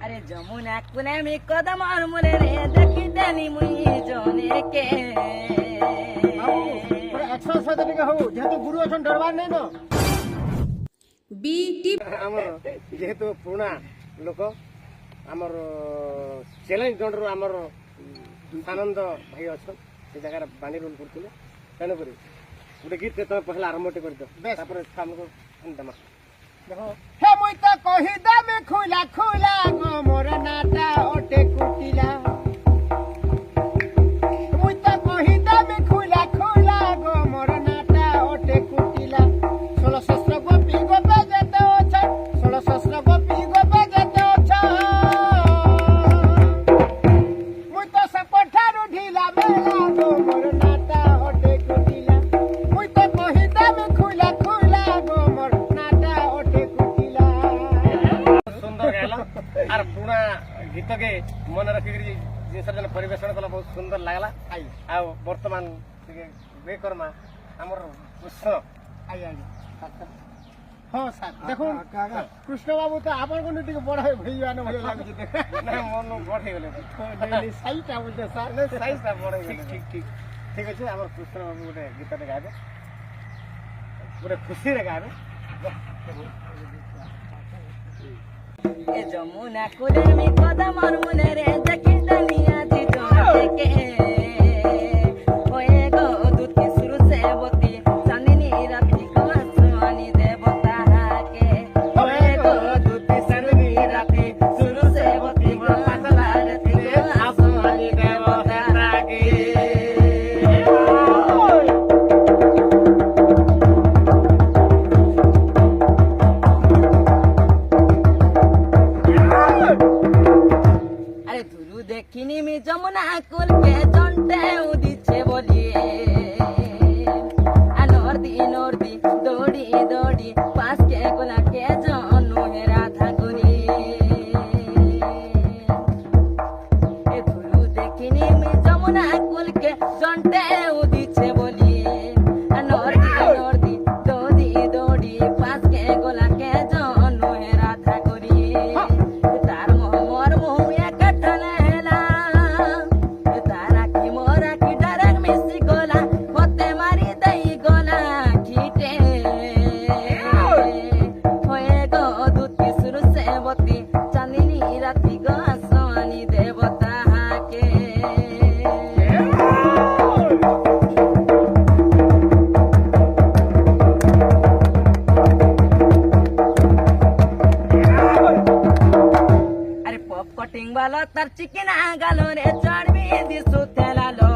আরে যমুনা কুলে আমি কদম আর মুলে রে দেখি দেনি মুই জনে কে এক্সারসাইজ টিকে হউ যেহেতু গুরু অছন ডরবার নাই ন বিটি আমার যেহেতু পুরোনা লোক আমার চ্যালেঞ্জ জন্ডর আমার আনন্দ ভাই অছন সে জায়গায় বাণী রোল করছিলে তেণুকরি গোটে গীত তুমি পহলা আরম্ভটি করে দাও তারপরে আমাকে দেমা দেখো হে মুই তো কহি দামে খুলা খুলা গো মোর নাটা ওটে কুটিলা মুই তো কহি দামে খুলা খুলা গো মোর নাটা ওটে কুটিলা 16 শস্ত্র গোপী গোপে যেতে অছ 16 শস্ত্র গোপী গোপে যেতে অছ মুই তো সপঠারু ঢিলা মেলা গো মোর নাটা ওটে কুটিলা মুই তো কহি দামে খুলা খুলা গো মোর নাটা ওটে কুটিলা সুন্দর গাইলা আর পুরা গীতকে মনে রাখিকি জিনিসটা যেন পরিবেশন কলা বহুত সুন্দর লাগলা আর বর্তমান বে কর্মা আমার কৃষ্ণ হ্যাঁ স্যার দেখুন কৃষ্ণ বাবু তো আপনার কোনো টিকে বড় হয়ে ভাইয়ানো ভালো লাগছে না মন বড় হয়ে গেলে সাইজটা বলতে স্যার সাইজটা বড় হয়ে গেলে ঠিক ঠিক ঠিক আছে আমার কৃষ্ণ বাবু গোটে গীতটা গাইবে গোটে খুশিরে গাইবে এ যমুনা কুলে আমি কদম আর মুলে রে দেখি দেনি আজি জনে কে ওয়ে গো দুতি সুরু সেবতী চাঁদনী রাতি গো আসমানি দেবতা কে ওয়ে গো দুতি চাঁদনী রাতি সুরু সেবতী গো পাতলা রাতি গো আসমানি দেবতা কে আরে ধুরু দেখিনি মি যমুনা কুলকে জন্টে উদিছে বলিয়ে নর্দি নর্দি দৌড়ি দৌড়ি পাঁচকে গোলাকে জনু হে রাধা করি এ ধুরু দেখিনি মি যমুনা কুলকে জন্টে উদিছে বলিয়ে নর্দি নর্দি দৌড়ি দৌড়ি পাঁচকে গোলাকে জনু হে রাধা করি তার মোর মোহ একঠানে হেলা তারা কি মোরা কি ডারেক মিশি গোলা হতে মারি দেই গোলা খিটে হয়ে গো দুতি সুর সেবতী চাঁদিনী রাতি গো আসমানি দেবতা হাকে আরে পপ কটিং वाला তার চিকেন গালো রে চড়বি দিসু তেলালো